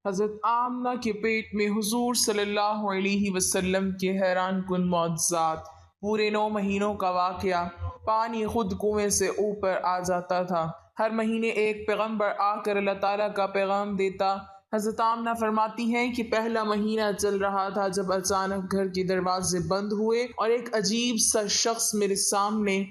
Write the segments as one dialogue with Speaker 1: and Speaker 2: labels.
Speaker 1: حضرت آمنہ کے پیٹ میں حضور صلی اللہ علیہ وسلم کے حیران کن معجزات۔ پورے 9 مہینوں کا واقعہ۔ پانی خود کنویں سے اوپر آ جاتا تھا۔ ہر مہینے ایک پیغمبر آ کر اللہ تعالیٰ کا پیغام دیتا۔ حضرت آمنہ فرماتی ہیں کہ پہلا مہینہ چل رہا تھا جب اچانک گھر کے دروازے بند ہوئے اور ایک عجیب سا شخص میرے سامنے۔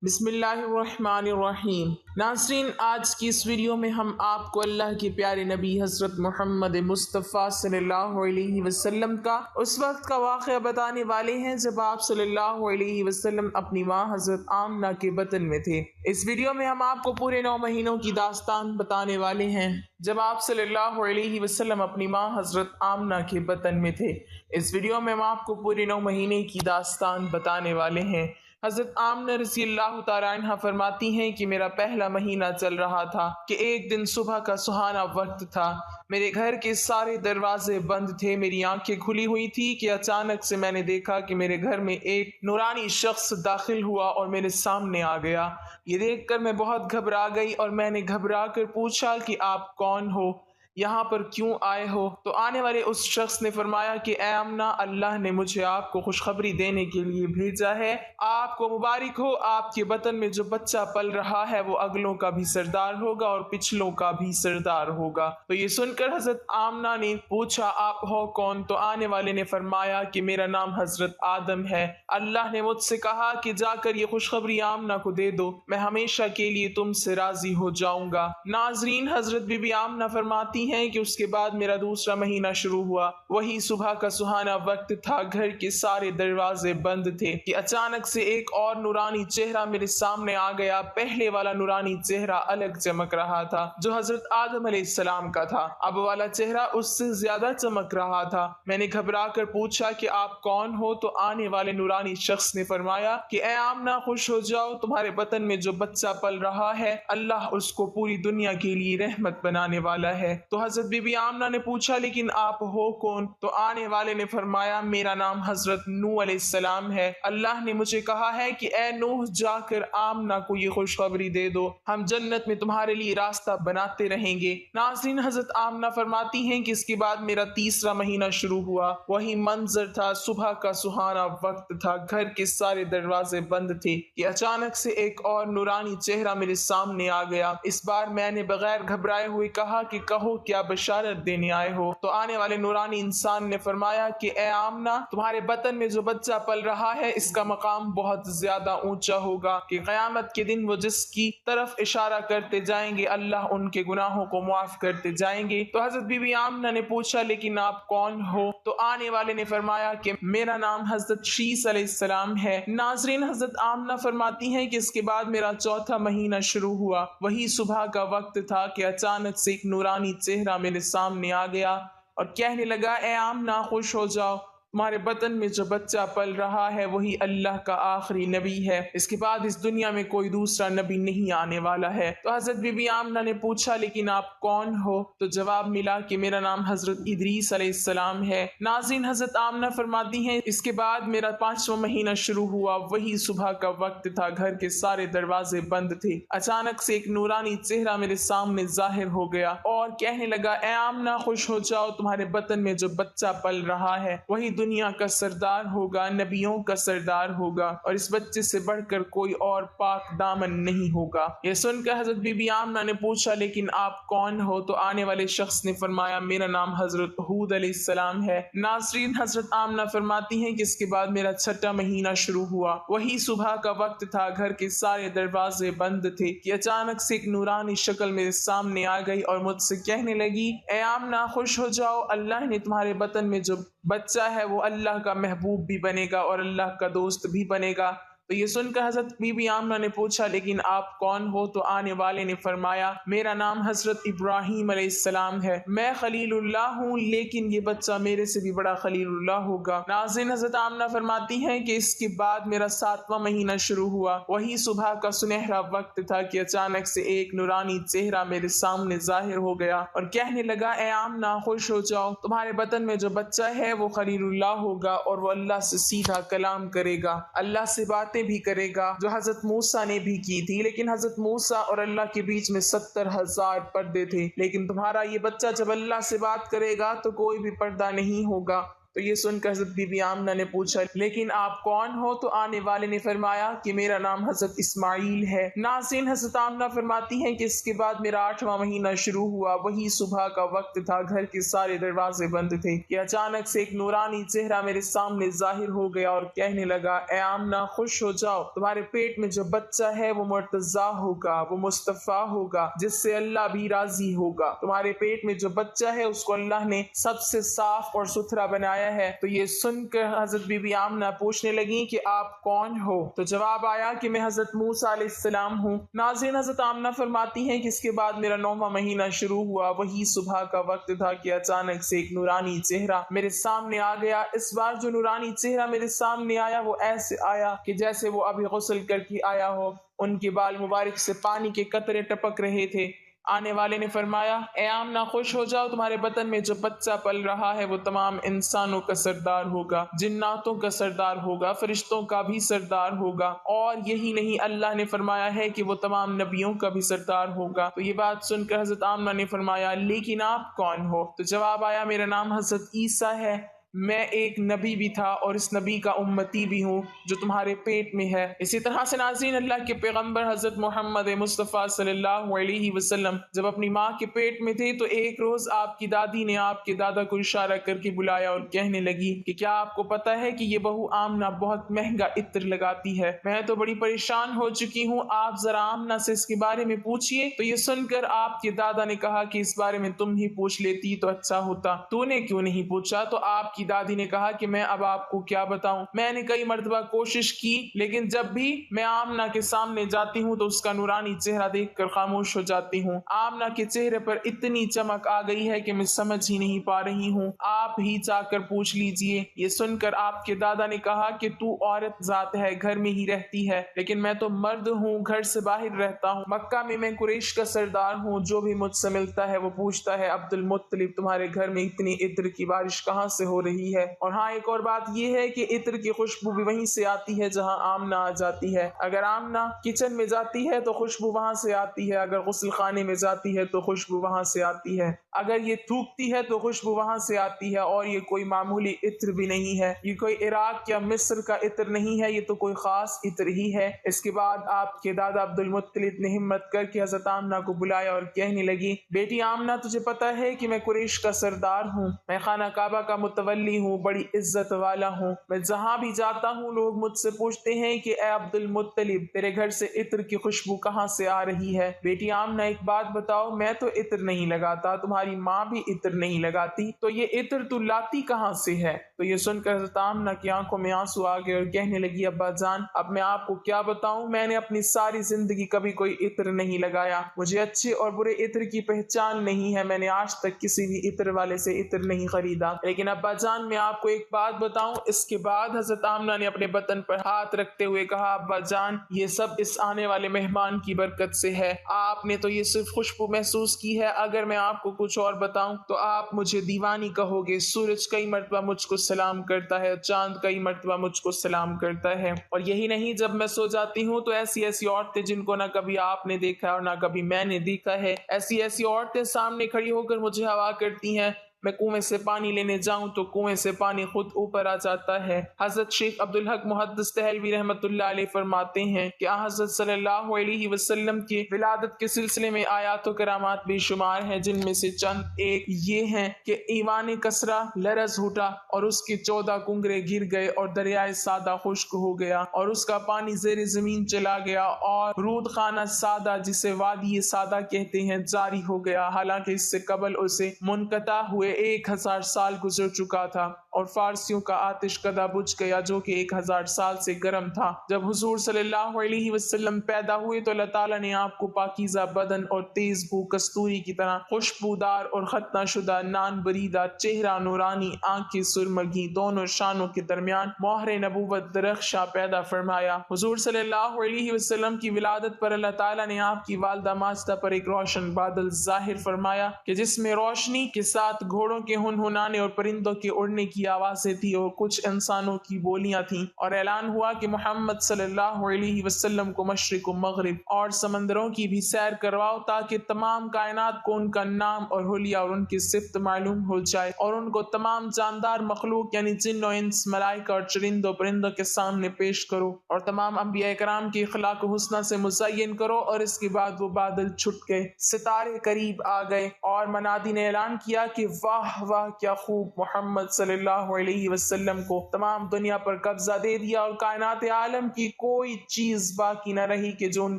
Speaker 1: بسم اللہ الرحمن الرحیم۔ ناظرین، آج کی اس ویڈیو میں ہم آپ کو اللہ کے پیارے نبی حضرت محمد مصطفیٰ صلی اللہ علیہ وسلم کا اس وقت کا واقعہ بتانے والے ہیں جب آپ صلی اللہ علیہ وسلم اپنی ماں حضرت آمنہ کے بطن میں تھے۔ اس ویڈیو میں ہم آپ کو پورے 9 مہینوں کی داستان بتانے والے ہیں جب آپ صلی اللہ علیہ وسلم اپنی ماں حضرت آمنہ کے بطن میں تھے۔ اس ویڈیو میں ہم آپ کو پورے 9 مہینے کی داستان بتانے والے ہیں۔ حضرت آمنہ رضی اللہ تعالیٰ عنہ فرماتی ہیں کہ میرا پہلا مہینہ چل رہا تھا کہ ایک دن صبح کا سہانا وقت تھا۔ میرے گھر کے سارے دروازے بند تھے، میری آنکھیں کھلی ہوئی تھی کہ اچانک سے میں نے دیکھا کہ میرے گھر میں ایک نورانی شخص داخل ہوا اور میرے سامنے آ گیا۔ یہ دیکھ کر میں بہت گھبرا گئی اور میں نے گھبرا کر پوچھا کہ آپ کون ہو، یہاں پر کیوں آئے ہو؟ تو آنے والے اس شخص نے فرمایا کہ اے آمنہ، اللہ نے مجھے آپ کو خوشخبری دینے کے لیے بھیجا ہے۔ آپ کو مبارک ہو، آپ کے بطن میں جو بچہ پل رہا ہے وہ اگلوں کا بھی سردار ہوگا اور پچھلوں کا بھی سردار ہوگا۔ تو یہ سن کر حضرت آمنہ نے پوچھا آپ ہو کون؟ تو آنے والے نے فرمایا کہ میرا نام حضرت آدم ہے۔ اللہ نے مجھ سے کہا کہ جا کر یہ خوشخبری آمنہ کو دے دو، میں ہمیشہ کے لیے تم سے راضی ہو جاؤں گا۔ ناظرین، حضرت بی بی آمنہ فرماتی ہیں کہ اس کے بعد میرا دوسرا مہینہ شروع ہوا۔ وہی صبح کا سہانا وقت تھا، گھر کے سارے دروازے بند تھے کہ اچانک سے ایک اور نورانی چہرہ میرے سامنے آ گیا۔ پہلے والا نورانی چہرہ الگ چمک رہا تھا جو حضرت آدم علیہ السلام کا تھا، اب والا چہرہ اس سے زیادہ چمک رہا تھا۔ میں نے گھبرا کر پوچھا کہ آپ کون ہو؟ تو آنے والے نورانی شخص نے فرمایا کہ اے آمنہ، خوش ہو جاؤ، تمہارے بطن میں جو بچہ پل رہا ہے اللہ اس کو پوری دنیا کے لیے رحمت بنانے والا ہے۔ تو حضرت بی بی آمنہ نے پوچھا لیکن آپ ہو کون؟ تو آنے والے نے فرمایا میرا نام حضرت نوح علیہ السلام ہے۔ اللہ نے مجھے کہا ہے کہ اے نوح، جا کر آمنہ کو یہ خوشخبری دے دو، ہم جنت میں تمہارے لیے راستہ بناتے رہیں گے۔ ناظرین، حضرت آمنہ فرماتی ہیں کہ اس کے بعد میرا تیسرا مہینہ شروع ہوا۔ وہی منظر تھا، صبح کا سہانا وقت تھا، گھر کے سارے دروازے بند تھے کہ اچانک سے ایک اور نورانی چہرہ میرے سامنے آ گیا۔ اس بار میں نے بغیر گھبرائے ہوئے کہا کہ کہو کیا بشارت دینے آئے ہو؟ تو آنے والے نورانی انسان نے فرمایا کہ اے آمنہ، تمہارے بطن میں جو بچہ پل رہا ہے اس کا مقام بہت زیادہ اونچا ہوگا کہ قیامت کے دن وہ جس کی طرف اشارہ کرتے جائیں گے اللہ ان کے گناہوں کو معاف کرتے جائیں گے۔ تو حضرت بی بی آمنہ نے پوچھا لیکن آپ کون ہو؟ تو آنے والے نے فرمایا کہ میرا نام حضرت شیس علیہ السلام ہے۔ ناظرین، حضرت آمنہ فرماتی ہیں کہ اس کے بعد میرا چوتھا مہینہ شروع ہوا۔ وہی صبح کا وقت تھا کہ اچانک سے ایک نورانی چہرہ میرے سامنے آ گیا اور کہنے لگا اے آمنہ، خوش ہو جاؤ، تمہارے بطن میں جو بچہ پل رہا ہے وہی اللہ کا آخری نبی ہے، اس کے بعد اس دنیا میں کوئی دوسرا نبی نہیں آنے والا ہے۔ تو حضرت بی بی آمنہ نے پوچھا لیکن آپ کون ہو؟ تو جواب ملا کہ میرا نام حضرت ادریس علیہ السلام ہے۔ ناظرین، حضرت آمنہ فرماتی ہیں اس کے بعد میرا 5واں مہینہ شروع ہوا۔ وہی صبح کا وقت تھا، گھر کے سارے دروازے بند تھے، اچانک سے ایک نورانی چہرہ میرے سامنے ظاہر ہو گیا اور کہنے لگا اے آمنہ، خوش ہو جاؤ، تمہارے بطن میں جو بچہ پل رہا ہے وہی دنیا کا سردار ہوگا، نبیوں کا سردار ہوگا اور اس بچے سے بڑھ کر کوئی اور پاک دامن نہیں ہوگا۔ یہ سن کر حضرت بی بی آمنہ نے پوچھا لیکن آپ کون ہو؟ تو آنے والے شخص نے فرمایا میرا نام حضرت ہود علیہ السلام ہے۔ ناظرین، حضرت آمنہ فرماتی ہیں کہ اس کے بعد میرا 6واں مہینہ شروع ہوا۔ وہی صبح کا وقت تھا، گھر کے سارے دروازے بند تھے کہ اچانک سے ایک نورانی شکل میرے سامنے آ گئی اور مجھ سے کہنے لگی اے آمنہ، خوش ہو جاؤ، اللہ نے تمہارے بطن میں جو بچہ ہے وہ اللہ کا محبوب بھی بنے گا اور اللہ کا دوست بھی بنے گا۔ تو یہ سن کر حضرت بی بی آمنہ نے پوچھا لیکن آپ کون ہو؟ تو آنے والے نے فرمایا میرا نام حضرت ابراہیم علیہ السلام ہے، میں خلیل اللہ ہوں لیکن یہ بچہ میرے سے بھی بڑا خلیل اللہ ہوگا۔ ناظرین، حضرت آمنہ فرماتی ہیں کہ اس کے بعد میرا 7واں مہینہ شروع ہوا۔ وہی صبح کا سنہرا وقت تھا کہ اچانک سے ایک نورانی چہرہ میرے سامنے ظاہر ہو گیا اور کہنے لگا اے آمنہ، خوش ہو جاؤ، تمہارے بطن میں جو بچہ ہے وہ خلیل اللہ ہوگا اور وہ اللہ سے سیدھا کلام کرے گا، اللہ سے باتیں باتیں بھی کرے گا جو حضرت موسیٰ نے بھی کی تھی، لیکن حضرت موسیٰ اور اللہ کے بیچ میں 70,000 پردے تھے، لیکن تمہارا یہ بچہ جب اللہ سے بات کرے گا تو کوئی بھی پردہ نہیں ہوگا۔ تو یہ سن کر حضرت بی بی آمنہ نے پوچھا لیکن آپ کون ہو؟ تو آنے والے نے فرمایا کہ میرا نام حضرت اسماعیل ہے۔ ناظرین، حضرت آمنہ فرماتی ہیں کہ اس کے بعد میرا 8واں مہینہ شروع ہوا، وہی صبح کا وقت تھا، گھر کے سارے دروازے بند تھے کہ اچانک سے ایک نورانی چہرہ میرے سامنے ظاہر ہو گیا اور کہنے لگا، اے آمنہ خوش ہو جاؤ، تمہارے پیٹ میں جو بچہ ہے وہ مرتضیٰ ہوگا، وہ مصطفیٰ ہوگا جس سے اللہ بھی راضی ہوگا۔ تمہارے پیٹ میں جو بچہ ہے اس کو اللہ نے سب سے صاف اور ستھرا بنایا ہے۔ تو یہ سن کر حضرت بی بی آمنہ پوچھنے لگی کہ آپ کون ہو؟ تو جواب آیا کہ میں حضرت موسیٰ علیہ السلام ہوں۔ ناظرین، حضرت آمنہ فرماتی ہیں کہ اس کے بعد میرا 9واں مہینہ شروع ہوا، وہی صبح کا وقت تھا کہ اچانک سے ایک نورانی چہرہ میرے سامنے آ گیا۔ اس بار جو نورانی چہرہ میرے سامنے آیا وہ ایسے آیا کہ جیسے وہ ابھی غسل کر کے آیا ہو، ان کے بال مبارک سے پانی کے قطرے ٹپک رہے تھے۔ آنے والے نے فرمایا، اے آمنہ خوش ہو جاؤ، تمہارے بطن میں جو بچہ پل رہا ہے وہ تمام انسانوں کا سردار ہوگا، جناتوں کا سردار ہوگا، فرشتوں کا بھی سردار ہوگا، اور یہی نہیں اللہ نے فرمایا ہے کہ وہ تمام نبیوں کا بھی سردار ہوگا۔ تو یہ بات سن کر حضرت آمنہ نے فرمایا، لیکن آپ کون ہو؟ تو جواب آیا، میرا نام حضرت عیسیٰ ہے، میں ایک نبی بھی تھا اور اس نبی کا امتی بھی ہوں جو تمہارے پیٹ میں ہے۔ اسی طرح سے ناظرین، اللہ کے پیغمبر حضرت محمد مصطفیٰ صلی اللہ علیہ وسلم جب اپنی ماں کے پیٹ میں تھے تو ایک روز آپ کی دادی نے آپ کے دادا کو اشارہ کر کے بلایا اور کہنے لگی کہ کیا آپ کو پتہ ہے کہ یہ بہو آمنہ بہت مہنگا عطر لگاتی ہے، میں تو بڑی پریشان ہو چکی ہوں، آپ ذرا آمنہ سے اس کے بارے میں پوچھئے۔ تو یہ سن کر آپ کے دادا نے کہا کہ اس بارے میں تم ہی پوچھ لیتی تو اچھا ہوتا، تو نے کیوں نہیں پوچھا؟ تو آپ کی دادی نے کہا کہ میں اب آپ کو کیا بتاؤں، میں نے کئی مرتبہ کوشش کی لیکن جب بھی میں آمنہ کے سامنے جاتی ہوں تو اس کا نورانی چہرہ دیکھ کر خاموش ہو جاتی ہوں۔ آمنہ کے چہرے پر اتنی چمک آ گئی ہے کہ میں سمجھ ہی نہیں پا رہی ہوں، آپ ہی جا کر پوچھ لیجئے۔ یہ سن کر آپ کے دادا نے کہا کہ تو عورت ذات ہے، گھر میں ہی رہتی ہے، لیکن میں تو مرد ہوں، گھر سے باہر رہتا ہوں، مکہ میں قریش کا سردار ہوں، جو بھی مجھ سے ملتا ہے وہ پوچھتا ہے، عبد المطلب تمہارے گھر میں اتنی عطر کی بارش کہاں سے ہو رہی ہے؟ اور ہاں، ایک اور بات یہ ہے کہ عطر کی خوشبو بھی وہیں سے آتی ہے جہاں آمنہ آ جاتی ہے، اگر آمنہ کچن میں جاتی ہے تو خوشبو وہاں سے آتی ہے، اگر غسل خانے میں جاتی ہے تو خوشبو وہاں سے آتی ہے، اگر یہ تھوکتی ہے تو خوشبو وہاں سے آتی ہے، اور یہ کوئی معمولی عطر بھی نہیں ہے، یہ کوئی عراق یا مصر کا عطر نہیں ہے، یہ تو کوئی خاص عطر ہی ہے۔ اس کے بعد آپ کے دادا عبد المطلب نے ہمت کر کے حضرت آمنہ کو بلایا اور کہنے لگی، بیٹی آمنہ، تجھے پتہ ہے کہ میں قریش کا سردار ہوں، میں خانہ کعبہ کا متولی ہوں، بڑی عزت والا ہوں، میں جہاں بھی جاتا ہوں لوگ مجھ سے پوچھتے ہیں کہ اے عبد المطلب تیرے گھر سے عطر کی خوشبو کہاں سے آ رہی ہے؟ بیٹی آمنہ ایک بات بتاؤ، میں تو عطر نہیں لگاتا، تمہاری ماں بھی عطر نہیں لگاتی، تو یہ عطر تو لاتی کہاں سے ہے؟ تو یہ سن کر حضرت آمنہ کی آنکھوں میں آنسو آ گئے اور کہنے لگی، ابا جان اب میں آپ کو کیا بتاؤں، میں نے اپنی ساری زندگی کبھی کوئی عطر نہیں لگایا، مجھے اچھے اور برے عطر کی پہچان نہیں ہے، میں نے آج تک کسی بھی عطر والے سے عطر نہیں خریدا، لیکن ابا جان میں آپ کو ایک بات بتاؤں۔ اس کے بعد حضرت آمنہ نے اپنے بطن پر ہاتھ رکھتے ہوئے کہا، ابا جان یہ سب اس آنے والے مہمان کی برکت سے ہے، آپ نے تو یہ صرف خوشبو محسوس کی ہے، اگر میں آپ کو کچھ اور بتاؤں تو آپ مجھے دیوانی کہو گے۔ سورج کئی مرتبہ مجھ کو سلام کرتا ہے، چاند کئی مرتبہ مجھ کو سلام کرتا ہے، اور یہی نہیں جب میں سو جاتی ہوں تو ایسی ایسی عورتیں جن کو نہ کبھی آپ نے دیکھا اور نہ کبھی میں نے دیکھا ہے، ایسی ایسی عورتیں سامنے کھڑی ہو کر مجھے ہوا کرتی ہیں، میں کنویں سے پانی لینے جاؤں تو کنویں سے پانی خود اوپر آ جاتا ہے۔ حضرت شیخ عبدالحق محدث دہلوی رحمۃ اللہ علیہ فرماتے ہیں کہ حضرت صلی اللہ علیہ وسلم کی ولادت کے سلسلے میں آیات و کرامات بے شمار ہیں، جن میں سے چند ایک یہ ہیں کہ ایوان کسرا لرز اٹھا اور اس کے 14 کنگرے گر گئے اور دریائے سادہ خشک ہو گیا اور اس کا پانی زیر زمین چلا گیا، اور رود خانہ سادہ جسے وادی سادہ کہتے ہیں جاری ہو گیا، حالانکہ اس سے قبل اسے منقطع ہوئے 1000 سال گزر چکا تھا، اور فارسیوں کا آتش کدہ بجھ گیا جو کہ 1000 سال سے گرم تھا۔ جب حضور صلی اللہ علیہ وسلم پیدا ہوئے تو اللہ تعالیٰ نے آپ کو پاکیزہ بدن اور تیز بو کستوری کی طرح خوشبودار اور ختنہ شدہ نان بریدہ، چہرہ نورانی، آنکھیں سرمگی، دونوں شانوں کے درمیان مہر نبوت درخشاں پیدا فرمایا۔ حضور صلی اللہ علیہ وسلم کی ولادت پر اللہ تعالیٰ نے آپ کی والدہ ماجدہ پر ایک روشن بادل ظاہر فرمایا کہ جس میں روشنی کے ساتھ گھوڑوں کے ہنہنانے اور پرندوں کے اڑنے کی کی آوازیں تھی اور کچھ انسانوں کی بولیاں تھیں، اور اعلان ہوا کہ محمد صلی اللہ علیہ وسلم کو مشرق و مغرب اور سمندروں کی بھی سیر کرواؤ تاکہ تمام کائنات کو ان کا نام اور حلیہ اور ان کی صفت معلوم ہو جائے، اور ان کو تمام جاندار مخلوق یعنی جن و انس، ملائکہ اور چرندوں پرندوں کے سامنے پیش کرو، اور تمام انبیاء کرام کی اخلاق و حسنہ سے مزین کرو۔ اور اس کے بعد وہ بادل چھٹ گئے، ستارے قریب آ گئے، اور منادی نے اعلان کیا کہ واہ واہ کیا خوب، محمد صلی اللہ علیہ وسلم کو تمام دنیا پر قبضہ دے دیا، اور کائنات عالم کی کوئی چیز باقی نہ رہی کہ جو ان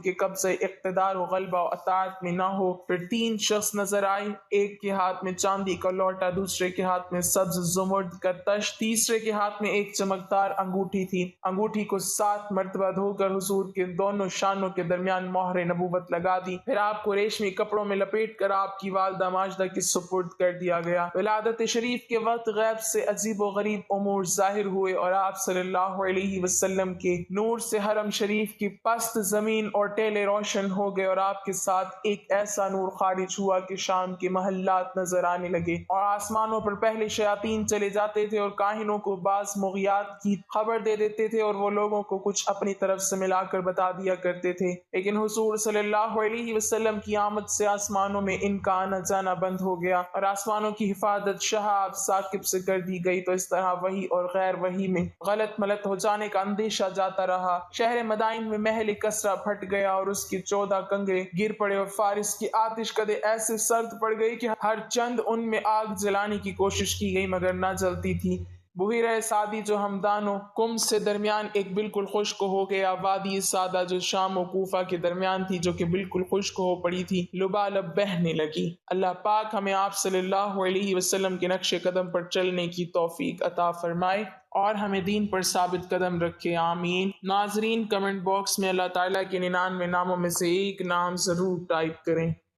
Speaker 1: کے قبضے اقتدار و غلبہ و اطاعت میں نہ ہو۔ پھر 3 شخص نظر آئے، ایک کے ہاتھ میں چاندی کا لوٹا، دوسرے کے ہاتھ میں سبز زمرد کا تشت، تیسرے کے ہاتھ میں ایک چمکدار انگوٹھی تھی۔ انگوٹھی کو 7 مرتبہ دھو کر حضور کے دونوں شانوں کے درمیان مہر نبوت لگا دی، پھر آپ کو ریشمی کپڑوں میں لپیٹ کر آپ کی والدہ ماجدہ کی سپرد کر دیا گیا۔ ولادت شریف کے وقت غیب سے عجیب و غریب امور ظاہر ہوئے، اور آپ صلی اللہ علیہ وسلم کے نور سے حرم شریف کی پست زمین اور ٹیلے روشن ہو گئے، اور آپ کے ساتھ ایک ایسا نور خارج ہوا کہ شام کے محلات نظر آنے لگے، اور آسمانوں پر پہلے شیاطین چلے جاتے تھے اور کاہنوں کو بعض مغیات کی خبر دے دیتے تھے، اور وہ لوگوں کو کچھ اپنی طرف سے ملا کر بتا دیا کرتے تھے، لیکن حضور صلی اللہ علیہ وسلم کی آمد سے آسمانوں میں ان کا آنا جانا بند ہو گیا، اور آسمانوں کی حفاظت شہاب ثاقب سے کر دی گئی۔ تو اس طرح وحی اور غیر وحی میں غلط ملت ہو جانے کا اندیشہ جاتا رہا۔ شہر مدائن میں محل کسرا پھٹ گیا اور اس کی 14 کنگرے گر پڑے، اور فارس کی آتش کدے ایسے سرد پڑ گئی کہ ہر چند ان میں آگ جلانے کی کوشش کی گئی مگر نہ جلتی تھی۔ بحیرہ سعدی جو ہمدان و کم سے درمیان ایک بالکل خشک ہو گیا، وادی سادہ جو شام و کوفہ کے درمیان تھی جو کہ بالکل خشک ہو پڑی تھی، لبالب بہنے لگی۔ اللہ پاک ہمیں آپ صلی اللہ علیہ وسلم کے نقش قدم پر چلنے کی توفیق عطا فرمائے اور ہمیں دین پر ثابت قدم رکھے، آمین۔ ناظرین، کمنٹ باکس میں اللہ تعالیٰ کے 99 ناموں میں سے ایک نام ضرور ٹائپ کریں۔